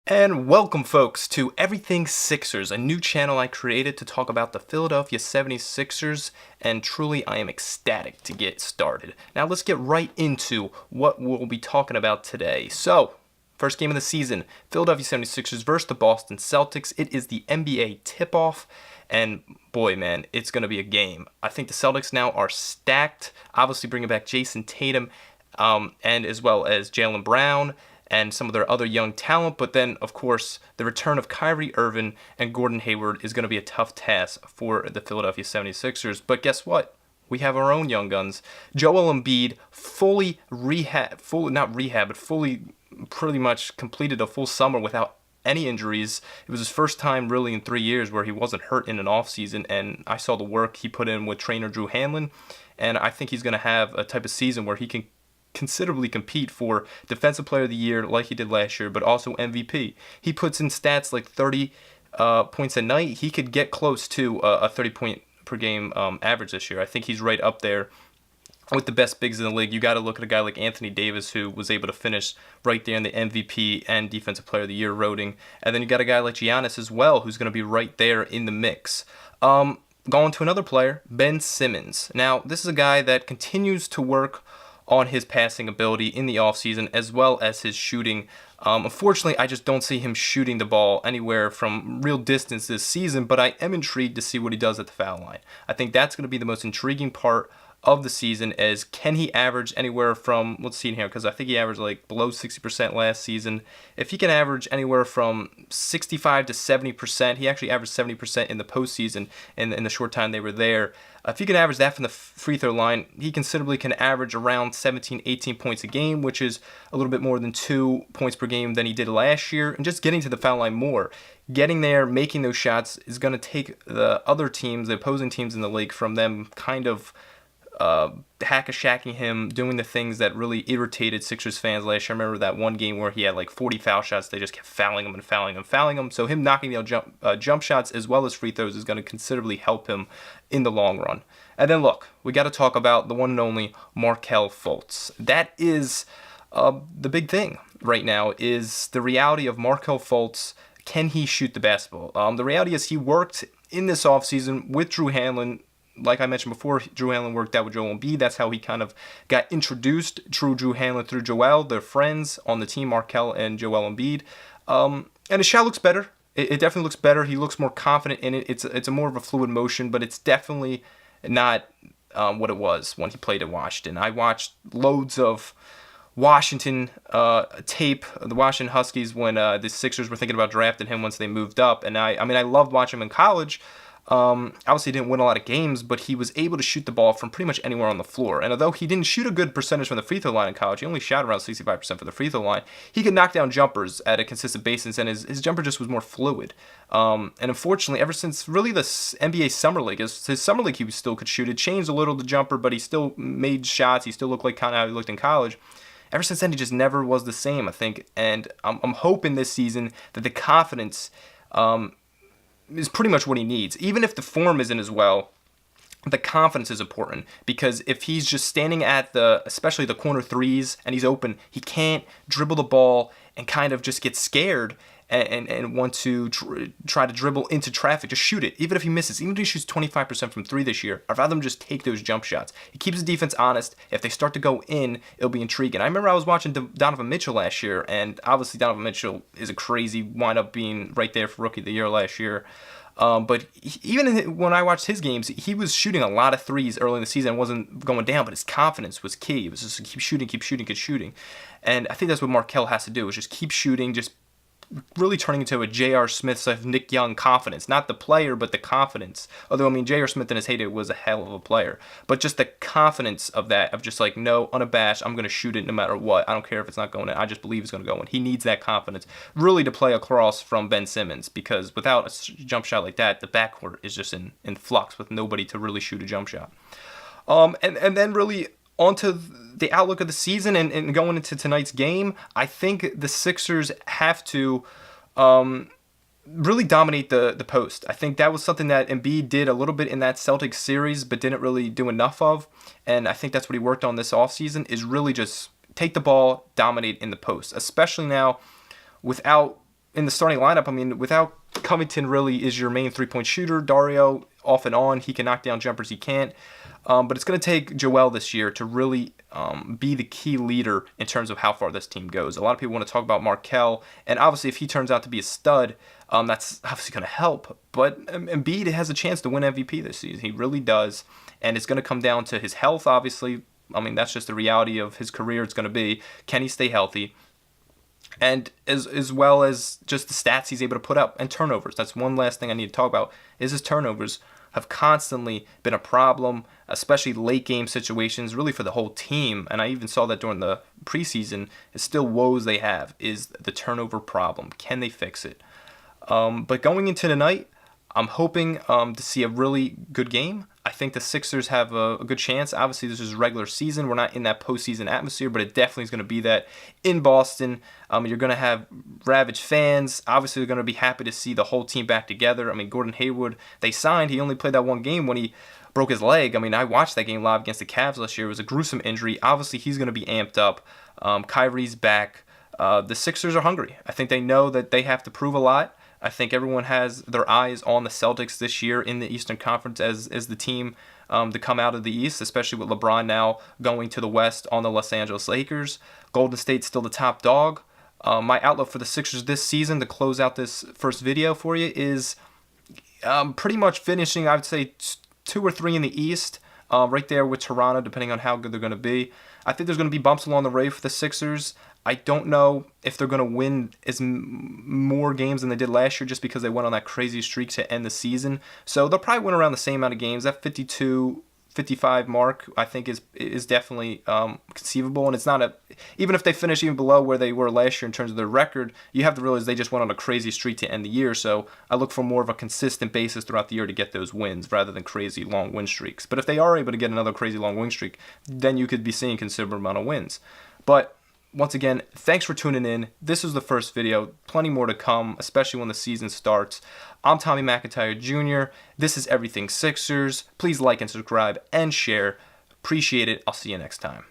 And welcome, folks, to Everything Sixers, a new channel I created to talk about the Philadelphia 76ers, and truly I am ecstatic to get started. Now let's get right into what we'll be talking about today. So, first game of the season, Philadelphia 76ers versus the Boston Celtics. It is the NBA tip-off, and boy, man, it's going to be a game. I think the Celtics now are stacked, obviously bringing back Jason Tatum, and as well as Jaylen Brown, and some of their other young talent. But then, of course, the return of Kyrie Irving and Gordon Hayward is going to be a tough task for the Philadelphia 76ers. But guess what? We have our own young guns. Joel Embiid fully pretty much completed a full summer without any injuries. It was his first time really in 3 years where he wasn't hurt in an offseason, and I saw the work he put in with trainer Drew Hanlon, and I think he's going to have a type of season where he can considerably compete for Defensive Player of the Year like he did last year, but also MVP. He puts in stats like 30 points a night. He could get close to a 30-point per game average this year. I think he's right up there with the best bigs in the league. You got to look at a guy like Anthony Davis, who was able to finish right there in the MVP and Defensive Player of the Year voting. And then you got a guy like Giannis as well, who's going to be right there in the mix. Going to another player, Ben Simmons. Now, this is a guy that continues to work on his passing ability in the offseason as well as his shooting. Unfortunately, I just don't see him shooting the ball anywhere from real distance this season, but I am intrigued to see what he does at the foul line. I think that's going to be the most intriguing part of the season, is can he average anywhere from, let's see here, because I think he averaged like below 60% last season. If he can average anywhere from 65 to 70%, he actually averaged 70% in the postseason in the short time they were there. If he can average that from the free throw line, he considerably can average around 17, 18 points a game, which is a little bit more than 2 points per game than he did last year, and just getting to the foul line more. Getting there, making those shots is going to take the other teams, the opposing teams in the league, from them kind of hack-a-shacking him, doing the things that really irritated Sixers fans last year. I remember that one game where he had like 40 foul shots. They just kept fouling him. So him knocking down jump shots as well as free throws is going to considerably help him in the long run. And then look, we got to talk about the one and only Markelle Fultz. That is the big thing right now, is the reality of Markelle Fultz. Can he shoot the basketball? The reality is he worked in this offseason with Drew Hanlon. Like I mentioned before, Drew Hanlon worked out with Joel Embiid. That's how he kind of got introduced to Drew Hanlon, through Joel. They're friends on the team, Markelle and Joel Embiid. And his shot looks better. It definitely looks better. He looks more confident in it. It's a more of a fluid motion, but it's definitely not what it was when he played at Washington. I watched loads of Washington tape, the Washington Huskies, when the Sixers were thinking about drafting him once they moved up. And I loved watching him in college. Obviously, he didn't win a lot of games, but he was able to shoot the ball from pretty much anywhere on the floor. And although he didn't shoot a good percentage from the free throw line in college, he only shot around 65% for the free throw line, he could knock down jumpers at a consistent basis, and his jumper just was more fluid. And unfortunately, ever since really the NBA Summer League, his Summer League, he still could shoot. It changed a little, the jumper, but he still made shots. He still looked like kind of how he looked in college. Ever since then, he just never was the same, I think. And I'm hoping this season that the confidence is pretty much what he needs. Even if the form isn't as well, the confidence is important, because if he's just standing at especially the corner threes, and he's open, he can't dribble the ball and kind of just get scared and want to try to dribble into traffic. Just shoot it. Even if he misses, even if he shoots 25% from three this year, I'd rather him just take those jump shots. It keeps the defense honest. If they start to go in, it'll be intriguing. I remember I was watching Donovan Mitchell last year, and obviously Donovan Mitchell is a crazy, wind up being right there for Rookie of the Year last year. But even when I watched his games, he was shooting a lot of threes early in the season and wasn't going down, but his confidence was key. It was just keep shooting. And I think that's what Markelle has to do, is just keep shooting, just really turning into a J.R. Smith / Nick Young confidence. Not the player, but the confidence. Although, J.R. Smith in his heyday was a hell of a player. But just the confidence of that, of just like, no, unabashed, I'm going to shoot it no matter what. I don't care if it's not going in. I just believe it's going to go in. He needs that confidence really to play across from Ben Simmons, because without a jump shot like that, the backcourt is just in flux with nobody to really shoot a jump shot. And then really onto the outlook of the season and going into tonight's game, I think the Sixers have to really dominate the post. I think that was something that Embiid did a little bit in that Celtics series, but didn't really do enough of. And I think that's what he worked on this offseason, is really just take the ball, dominate in the post, especially now without in the starting lineup, I mean, without Covington really is your main three-point shooter. Dario, off and on, he can knock down jumpers, he can't. But it's going to take Joel this year to really be the key leader in terms of how far this team goes. A lot of people want to talk about Markelle, and obviously if he turns out to be a stud, that's obviously going to help. But Embiid has a chance to win MVP this season. He really does. And it's going to come down to his health, obviously. I mean, that's just the reality of his career. It's going to be, can he stay healthy? And as well as just the stats he's able to put up and turnovers. That's one last thing I need to talk about, is his turnovers have constantly been a problem, especially late game situations, really for the whole team. And I even saw that during the preseason. It's still woes they have is the turnover problem. Can they fix it? But going into tonight, I'm hoping to see a really good game. I think the Sixers have a good chance. Obviously, this is regular season. We're not in that postseason atmosphere, but it definitely is going to be that in Boston. You're going to have ravaged fans. Obviously, they're going to be happy to see the whole team back together. I mean, Gordon Hayward, they signed. He only played that one game when he broke his leg. I mean, I watched that game live against the Cavs last year. It was a gruesome injury. Obviously, he's going to be amped up. Kyrie's back. The Sixers are hungry. I think they know that they have to prove a lot. I think everyone has their eyes on the Celtics this year in the Eastern Conference as the team to come out of the East, especially with LeBron now going to the West on the Los Angeles Lakers. Golden State's still the top dog. My outlook for the Sixers this season, to close out this first video for you, is pretty much finishing, I would say, 2 or 3 in the East, right there with Toronto, depending on how good they're going to be. I think there's going to be bumps along the way for the Sixers. I don't know if they're going to win more games than they did last year just because they went on that crazy streak to end the season. So they'll probably win around the same amount of games. That 52, 55 mark, I think, is definitely conceivable. And it's not even if they finish even below where they were last year in terms of their record, you have to realize they just went on a crazy streak to end the year. So I look for more of a consistent basis throughout the year to get those wins rather than crazy long win streaks. But if they are able to get another crazy long win streak, then you could be seeing a considerable amount of wins. But once again, thanks for tuning in. This is the first video. Plenty more to come, especially when the season starts. I'm Tommy McIntyre Jr. This is Everything Sixers. Please like and subscribe and share. Appreciate it. I'll see you next time.